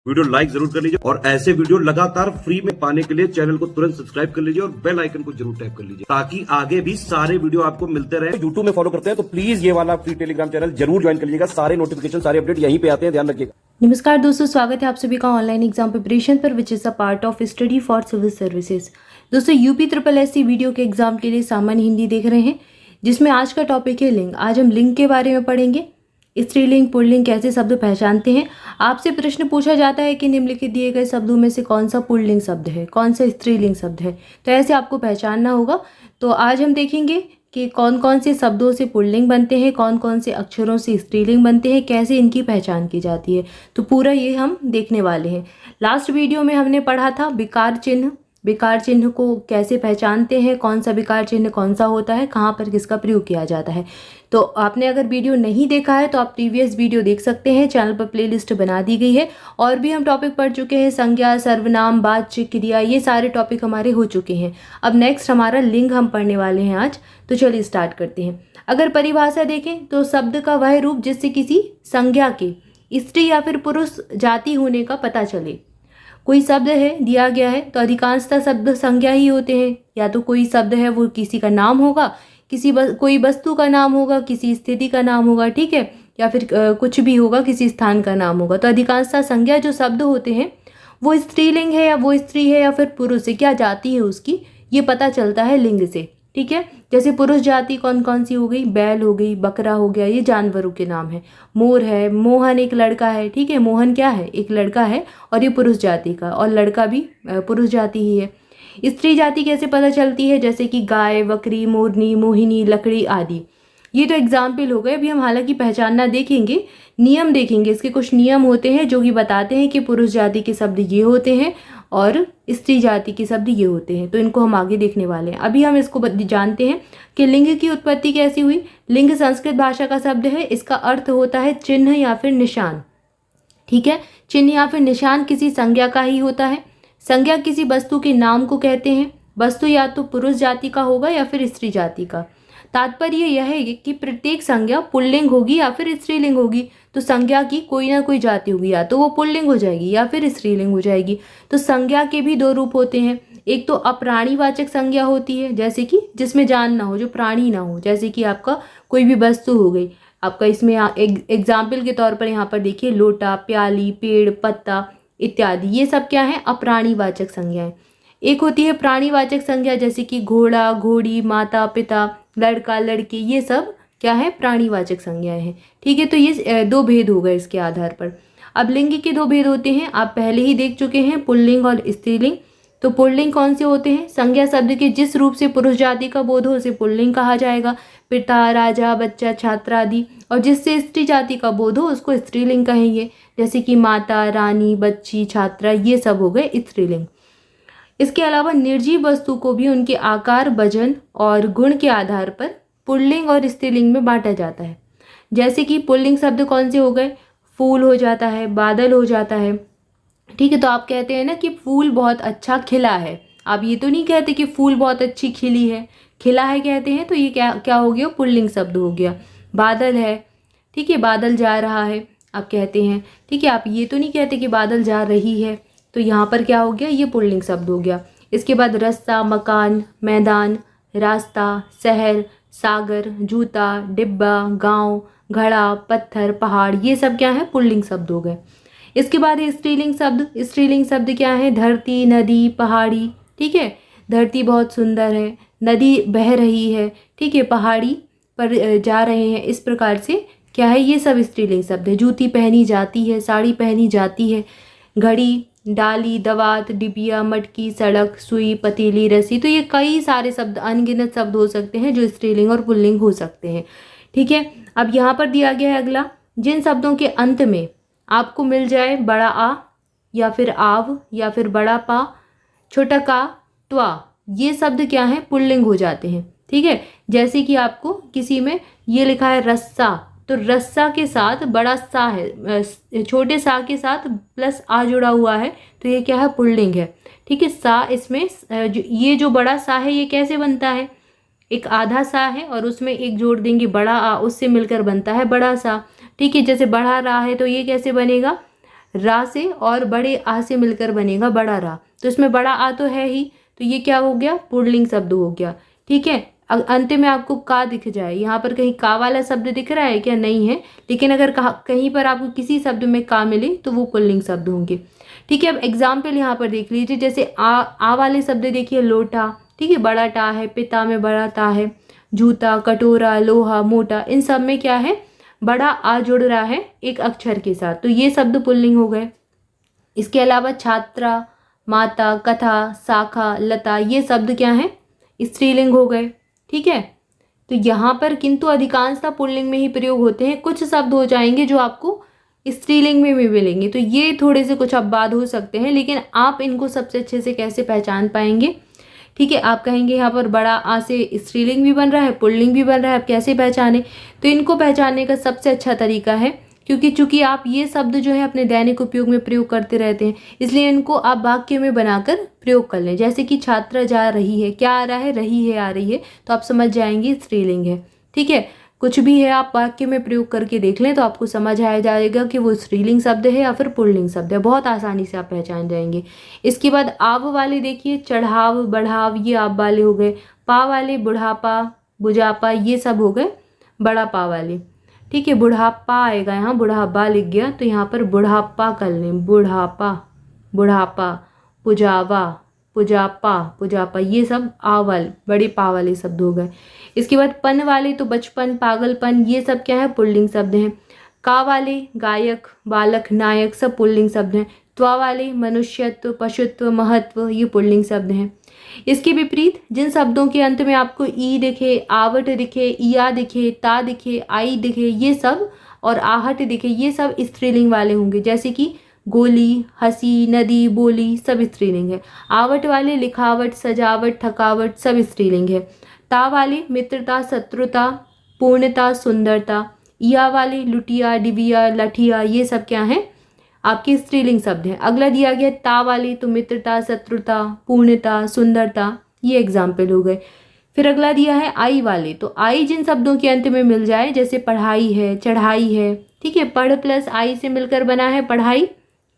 Video like जरूर कर लीजिए और ऐसे वीडियो लगातार फ्री में पाने के लिए चैनल को तुरंत सब्सक्राइब कर लीजिए और बेल आइकन को जरूर टैप कर लीजिए ताकि आगे भी सारे वीडियो आपको मिलते रहे। यूट्यूब में फॉलो करते हैं तो प्लीज ये वाला फ्री टेलीग्राम चैनल जरूर ज्वाइन कर लीजिएगा। सारे नोटिफिकेशन सारे अपडेट यहीं पे आते हैं, ध्यान रखिएगा। नमस्कार दोस्तों, स्वागत है आप सभी का ऑनलाइन एग्जाम प्रिपरेशन पर which is a part of study for civil services. दोस्तों यूपी SSC वीडियो के एग्जाम के लिए सामान्य हिंदी देख रहे हैं, जिसमें आज का टॉपिक है लिंग। आज हम लिंग के बारे में पढ़ेंगे। स्त्रीलिंग पुल्लिंग कैसे शब्द पहचानते हैं। आपसे प्रश्न पूछा जाता है कि निम्नलिखित दिए गए शब्दों में से कौन सा पुल्लिंग शब्द है, कौन सा स्त्रीलिंग शब्द है, तो ऐसे आपको पहचानना होगा। तो आज हम देखेंगे कि कौन कौन से शब्दों से पुल्लिंग बनते हैं, कौन कौन से अक्षरों से स्त्रीलिंग बनते हैं, कैसे इनकी पहचान की जाती है। तो पूरा ये हम देखने वाले हैं। लास्ट वीडियो में हमने पढ़ा था विकार चिन्ह। विकार चिन्ह को कैसे पहचानते हैं, कौन सा विकार चिन्ह कौन सा होता है, कहाँ पर किसका प्रयोग किया जाता है। तो आपने अगर वीडियो नहीं देखा है तो आप प्रीवियस वीडियो देख सकते हैं, चैनल पर प्लेलिस्ट बना दी गई है। और भी हम टॉपिक पढ़ चुके हैं, संज्ञा, सर्वनाम, वाच्य, क्रिया, ये सारे टॉपिक हमारे हो चुके हैं। अब नेक्स्ट हमारा लिंग हम पढ़ने वाले हैं आज। तो चलिए स्टार्ट करते हैं। अगर परिभाषा देखें तो शब्द का वह रूप जिससे किसी संज्ञा के स्त्री या फिर पुरुष जाति होने का पता चले। कोई शब्द है दिया गया है तो अधिकांशतः शब्द संज्ञा ही होते हैं। या तो कोई शब्द है वो किसी का नाम होगा, कोई वस्तु का नाम होगा, किसी स्थिति का नाम होगा, ठीक है, या फिर कुछ भी होगा, किसी स्थान का नाम होगा। तो अधिकांशतः संज्ञा जो शब्द होते हैं वो स्त्रीलिंग है या वो स्त्री है या फिर पुरुष है, क्या जाति है उसकी, ये पता चलता है लिंग से, ठीक है। जैसे पुरुष जाति कौन कौन सी हो गई, बैल हो गई, बकरा हो गया, ये जानवरों के नाम है। मोर है, मोहन एक लड़का है, ठीक है, मोहन क्या है, एक लड़का है और ये पुरुष जाति का, और लड़का भी पुरुष जाति ही है। स्त्री जाति कैसे पता चलती है, जैसे कि गाय, बकरी, मोरनी, मोहिनी, लकड़ी आदि। ये तो एग्जाम्पल हो गए। अभी हम हालांकि पहचानना देखेंगे, नियम देखेंगे। इसके कुछ नियम होते हैं जो कि बताते हैं कि पुरुष जाति के शब्द ये होते हैं और स्त्री जाति के शब्द ये होते हैं। तो इनको हम आगे देखने वाले हैं। अभी हम इसको जानते हैं कि लिंग की उत्पत्ति कैसी हुई। लिंग संस्कृत भाषा का शब्द है, इसका अर्थ होता है चिन्ह या फिर निशान, ठीक है। चिन्ह या फिर निशान किसी संज्ञा का ही होता है। संज्ञा किसी वस्तु के नाम को कहते हैं। वस्तु या तो पुरुष जाति का होगा या फिर स्त्री जाति का। तात्पर्य यह है कि प्रत्येक संज्ञा पुल्लिंग होगी या फिर स्त्रीलिंग होगी। तो संज्ञा की कोई ना कोई जाति होगी, या तो वो पुल्लिंग हो जाएगी या फिर स्त्रीलिंग हो जाएगी। तो संज्ञा के भी दो रूप होते हैं। एक तो अप्राणीवाचक संज्ञा होती है, जैसे कि जिसमें जान ना हो, जो प्राणी ना हो, जैसे कि आपका कोई भी वस्तु हो गई। आपका इसमें एग्जाम्पल के तौर पर यहाँ पर देखिए, लोटा, प्याली, पेड़, पत्ता इत्यादि, ये सब क्या है, अप्राणीवाचक संज्ञाएं। एक होती है प्राणीवाचक संज्ञा, जैसे कि घोड़ा, घोड़ी, माता, पिता, लड़का, लड़की, ये सब क्या है, प्राणीवाचक संज्ञाएं हैं, ठीक है। तो ये दो भेद हो गए इसके आधार पर। अब लिंग के दो भेद होते हैं, आप पहले ही देख चुके हैं, पुल्लिंग और स्त्रीलिंग। तो पुल्लिंग कौन से होते हैं, संज्ञा शब्द के जिस रूप से पुरुष जाति का बोध हो उसे पुल्लिंग कहा जाएगा, पिता, राजा, बच्चा, छात्र आदि। और जिससे स्त्री जाति का बोध हो उसको स्त्रीलिंग कहेंगे, जैसे कि माता, रानी, बच्ची, छात्रा, ये सब हो गए स्त्रीलिंग। इसके अलावा निर्जीव वस्तु को भी उनके आकार, वजन और गुण के आधार पर पुल्लिंग और स्त्रीलिंग में बांटा जाता है। जैसे कि पुल्लिंग शब्द कौन से हो गए, फूल हो जाता है, बादल हो जाता है, ठीक है। तो आप कहते हैं ना कि फूल बहुत अच्छा खिला है, आप ये तो नहीं कहते कि फूल बहुत अच्छी खिली है, खिला है कहते हैं। तो ये क्या हो गया, पुल्लिंग शब्द हो गया। बादल है, ठीक है, बादल जा रहा है आप कहते हैं, ठीक है। आप ये तो नहीं कहते कि बादल जा रही है, तो यहाँ पर क्या हो गया, ये पुल्लिंग शब्द हो गया। इसके बाद रास्ता, मकान, मैदान, रास्ता, शहर, सागर, जूता, डिब्बा, गांव, घड़ा, पत्थर, पहाड़, ये सब क्या है, पुल्लिंग शब्द हो गए। इसके बाद है स्त्रीलिंग शब्द। स्त्रीलिंग शब्द क्या है, धरती, नदी, पहाड़ी, ठीक है। धरती बहुत सुंदर है, नदी बह रही है, ठीक है, पहाड़ी पर जा रहे हैं, इस प्रकार से क्या है, ये सब स्त्रीलिंग शब्द है। जूती पहनी जाती है, साड़ी पहनी जाती है, घड़ी, डाली, दवात, डिबिया, मटकी, सड़क, सुई, पतीली, रस्सी। तो ये कई सारे शब्द, अनगिनत शब्द हो सकते हैं जो स्त्रीलिंग और पुल्लिंग हो सकते हैं, ठीक है। अब यहाँ पर दिया गया है अगला, जिन शब्दों के अंत में आपको मिल जाए बड़ा आ या फिर आव या फिर बड़ा पा, छोटा का, त्वा, ये शब्द क्या है, पुल्लिंग हो जाते हैं, ठीक है। जैसे कि आपको किसी में ये लिखा है रस्सा, तो रस्सा के साथ बड़ा सा है, छोटे सा के साथ प्लस आ जुड़ा हुआ है, तो ये क्या है, पुल्लिंग है, ठीक है। सा इसमें ये जो बड़ा सा है ये कैसे बनता है, एक आधा सा है और उसमें एक जोड़ देंगे बड़ा आ, उससे मिलकर बनता है बड़ा सा, ठीक है। जैसे बढ़ा रहा है तो ये कैसे बनेगा, रा से और बड़े आ से मिलकर बनेगा बड़ा रा। तो इसमें बड़ा आ तो है ही, तो ये क्या हो गया, पुल्लिंग शब्द हो गया। ठीक है, अंत में आपको का दिख जाए, यहाँ पर कहीं का वाला शब्द दिख रहा है क्या, नहीं है, लेकिन अगर कहीं पर आपको किसी शब्द में का मिले तो वो पुल्लिंग शब्द होंगे। ठीक है, अब एग्जाम्पल यहाँ पर देख लीजिए, जैसे आ वाले शब्द देखिए, लोटा, ठीक है, बड़ा टा है, पिता में बड़ा ता है, जूता, कटोरा, लोहा, मोटा, इन सब में क्या है, बड़ा आ जुड़ रहा है एक अक्षर के साथ, तो ये शब्द पुल्लिंग हो गए। इसके अलावा छात्रा, माता, कथा, शाखा, लता, ये शब्द क्या है, स्त्रीलिंग हो गए। ठीक है, तो यहाँ पर किंतु अधिकांशतः पुल्लिंग में ही प्रयोग होते हैं। कुछ शब्द हो जाएंगे जो आपको स्त्रीलिंग में भी मिलेंगे, तो ये थोड़े से कुछ अपवाद हो सकते हैं, लेकिन आप इनको सबसे अच्छे से कैसे पहचान पाएंगे। ठीक है, आप कहेंगे यहाँ पर बड़ा आ से स्त्रीलिंग भी बन रहा है, पुल्लिंग भी बन रहा है, आप कैसे पहचाने, तो इनको पहचानने का सबसे अच्छा तरीका है, क्योंकि चूंकि आप ये शब्द जो है अपने दैनिक उपयोग में प्रयोग करते रहते हैं, इसलिए इनको आप वाक्य में बनाकर प्रयोग कर लें। जैसे कि छात्रा जा रही है, क्या आ रहा है, रही है आ रही है, तो आप समझ जाएंगे स्त्रीलिंग है। ठीक है, कुछ भी है आप वाक्य में प्रयोग करके देख लें तो आपको समझ आ जाएगा कि वो स्त्रीलिंग शब्द है या फिर पुल्लिंग शब्द है, बहुत आसानी से आप पहचान जाएंगे। इसके बाद आव वाले देखिए, चढ़ाव, बढ़ाव, ये आव वाले हो गए। पा वाले बुढ़ापा, बुझापा, ये सब हो गए बड़ा पा वाले। ठीक है, बुढ़ापा आएगा, यहाँ बुढ़ापा लिख गया तो यहाँ पर बुढ़ापा कर लें, बुढ़ापा, बुढ़ापा, पुजावा, पुजापा, पुजापा, ये सब आ वाले बड़े पा वाले शब्द हो गए। इसके बाद पन वाले तो बचपन, पागलपन, ये सब क्या है, पुल्लिंग शब्द हैं। का वाले गायक, बालक, नायक, सब पुल्लिंग शब्द हैं। त्वा वाले मनुष्यत्व, पशुत्व, महत्व, ये पुल्लिंग शब्द हैं। इसके विपरीत जिन शब्दों के अंत में आपको ई दिखे, आवट दिखे, इया दिखे, ता दिखे, आई दिखे, ये सब, और आहट दिखे, ये सब स्त्रीलिंग वाले होंगे। जैसे कि गोली, हंसी, नदी, बोली, सब स्त्रीलिंग है। आवट वाले लिखावट, सजावट, थकावट, सब स्त्रीलिंग है। ता वाले मित्रता, शत्रुता, पूर्णता, सुंदरता। इया वाले लुटिया, डिबिया, लठिया, ये सब क्या है, आपके स्त्रीलिंग शब्द हैं। अगला दिया गया ता वाले तो मित्रता, शत्रुता, पूर्णता, सुंदरता, ये एग्जाम्पल हो गए। फिर अगला दिया है आई वाले, तो आई जिन शब्दों के अंत में मिल जाए, जैसे पढ़ाई है, चढ़ाई है। ठीक है, पढ़ प्लस आई से मिलकर बना है पढ़ाई।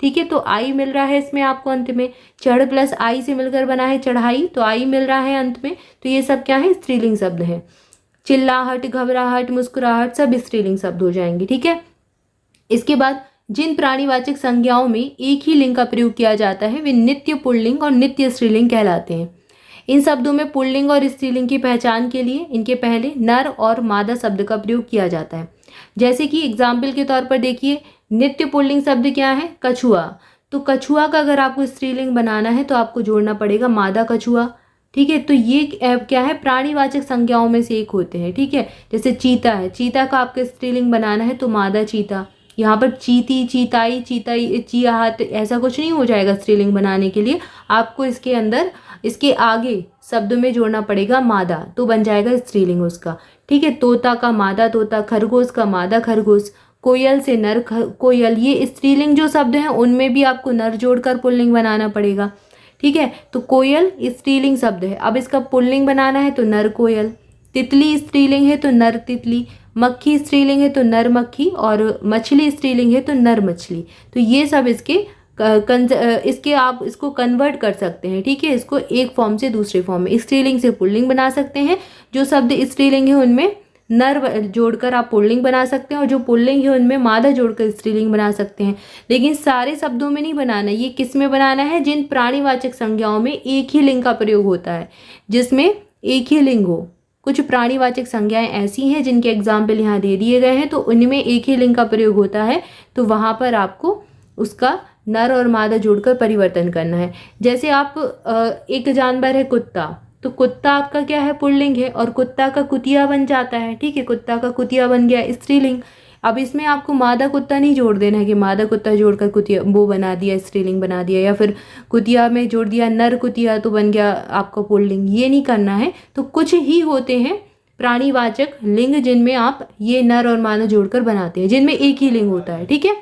ठीक है, तो आई मिल रहा है इसमें आपको अंत में। चढ़ प्लस आई से मिलकर बना है चढ़ाई, तो आई मिल रहा है अंत में, तो ये सब क्या है, स्त्रीलिंग शब्द है। चिल्लाहट, घबराहट, मुस्कुराहट, सब स्त्रीलिंग शब्द हो जाएंगे। ठीक है, इसके बाद जिन प्राणीवाचक संज्ञाओं में एक ही लिंग का प्रयोग किया जाता है वे नित्य पुल्लिंग और नित्य स्त्रीलिंग कहलाते हैं। इन शब्दों में पुल्लिंग और स्त्रीलिंग की पहचान के लिए इनके पहले नर और मादा शब्द का प्रयोग किया जाता है। जैसे कि एग्जाम्पल के तौर पर देखिए, नित्य पुल्लिंग शब्द क्या है, कछुआ, तो कछुआ का अगर आपको स्त्रीलिंग बनाना है तो आपको जोड़ना पड़ेगा मादा कछुआ। ठीक है, तो ये क्या है, प्राणीवाचक संज्ञाओं में से एक होते हैं। ठीक है, जैसे चीता है, चीता का आपको स्त्रीलिंग बनाना है तो मादा चीता। यहाँ पर चीती, चीताई, चीताई, चियाहत, ऐसा कुछ नहीं हो जाएगा स्त्रीलिंग बनाने के लिए, आपको इसके अंदर इसके आगे शब्द में जोड़ना पड़ेगा मादा, तो बन जाएगा स्त्रीलिंग उसका। ठीक है, तोता का मादा तोता, खरगोश का मादा खरगोश, कोयल से नर कोयल, ये स्त्रीलिंग जो शब्द हैं उनमें भी आपको नर जोड़कर पुल्लिंग बनाना पड़ेगा। ठीक है, तो कोयल स्त्रीलिंग शब्द है, अब इसका पुल्लिंग बनाना है तो नर कोयल। तितली स्त्रीलिंग है तो नर तितली, मक्खी स्त्रीलिंग है तो नर मक्खी, और मछली स्त्रीलिंग है तो नर मछली। तो ये सब इसके आप इसको कन्वर्ट कर सकते हैं। ठीक है, इसको एक फॉर्म से दूसरे फॉर्म में स्त्रीलिंग से पुल्लिंग बना सकते हैं। जो शब्द स्त्रीलिंग है उनमें नर जोड़कर आप पुल्लिंग बना सकते हैं, और जो पुल्लिंग है उनमें मादा जोड़कर स्त्रीलिंग बना सकते हैं। लेकिन सारे शब्दों में नहीं बनाना, ये किस में बनाना है, जिन प्राणीवाचक संज्ञाओं में एक ही लिंग का प्रयोग होता है, जिसमें एक ही लिंग हो। कुछ प्राणीवाचक संज्ञाएं ऐसी हैं जिनके एग्जाम्पल यहाँ दे दिए गए हैं, तो उनमें एक ही लिंग का प्रयोग होता है, तो वहाँ पर आपको उसका नर और मादा जोड़कर परिवर्तन करना है। जैसे आप एक जानवर है कुत्ता, तो कुत्ता आपका क्या है, पुल्लिंग है, और कुत्ता का कुतिया बन जाता है। ठीक है, कुत्ता का कुतिया बन गया स्त्रीलिंग। अब इसमें आपको मादा कुत्ता नहीं जोड़ देना है कि मादा कुत्ता जोड़कर कुतिया वो बना दिया, स्त्रीलिंग बना दिया, या फिर कुतिया में जोड़ दिया नर कुतिया तो बन गया आपका पुल्लिंग, ये नहीं करना है। तो कुछ ही होते हैं प्राणीवाचक लिंग जिनमें आप ये नर और मादा जोड़कर बनाते हैं, जिनमें एक ही लिंग होता है। ठीक है,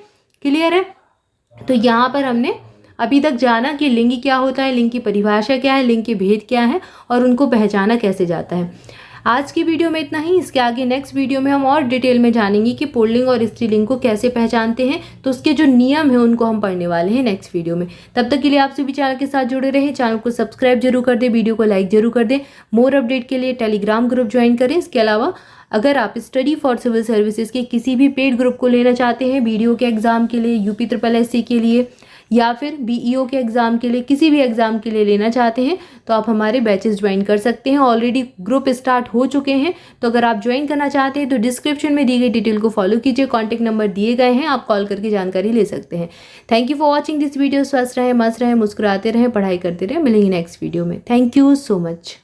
क्लियर है। तो यहाँ पर हमने अभी तक जाना कि लिंग क्या होता है, लिंग की परिभाषा क्या है, लिंग के भेद क्या है, और उनको पहचाना कैसे जाता है। आज की वीडियो में इतना ही। इसके आगे नेक्स्ट वीडियो में हम और डिटेल में जानेंगे कि पुल्लिंग और स्त्रीलिंग को कैसे पहचानते हैं, तो उसके जो नियम है उनको हम पढ़ने वाले हैं नेक्स्ट वीडियो में। तब तक के लिए आप सभी चैनल के साथ जुड़े रहें, चैनल को सब्सक्राइब जरूर कर दें, वीडियो को लाइक जरूर कर दें। मोर अपडेट के लिए टेलीग्राम ग्रुप ज्वाइन करें। इसके अलावा अगर आप स्टडी फॉर सिविल सर्विसेज के किसी भी पेड ग्रुप को लेना चाहते हैं, बीडीओ के एग्जाम के लिए, यूपी ट्रिपल एससी के लिए या फिर बीईओ के एग्जाम के लिए, किसी भी एग्जाम के लिए लेना चाहते हैं तो आप हमारे बैचेस ज्वाइन कर सकते हैं। ऑलरेडी ग्रुप स्टार्ट हो चुके हैं, तो अगर आप ज्वाइन करना चाहते हैं तो डिस्क्रिप्शन में दी गई डिटेल को फॉलो कीजिए, कॉन्टैक्ट नंबर दिए गए हैं, आप कॉल करके जानकारी ले सकते हैं। Thank you for watching this video. स्वस्थ रहें, मस्त रहें, मुस्कुराते रहें, पढ़ाई करते रहें। मिलेंगे नेक्स्ट वीडियो में। Thank you so much.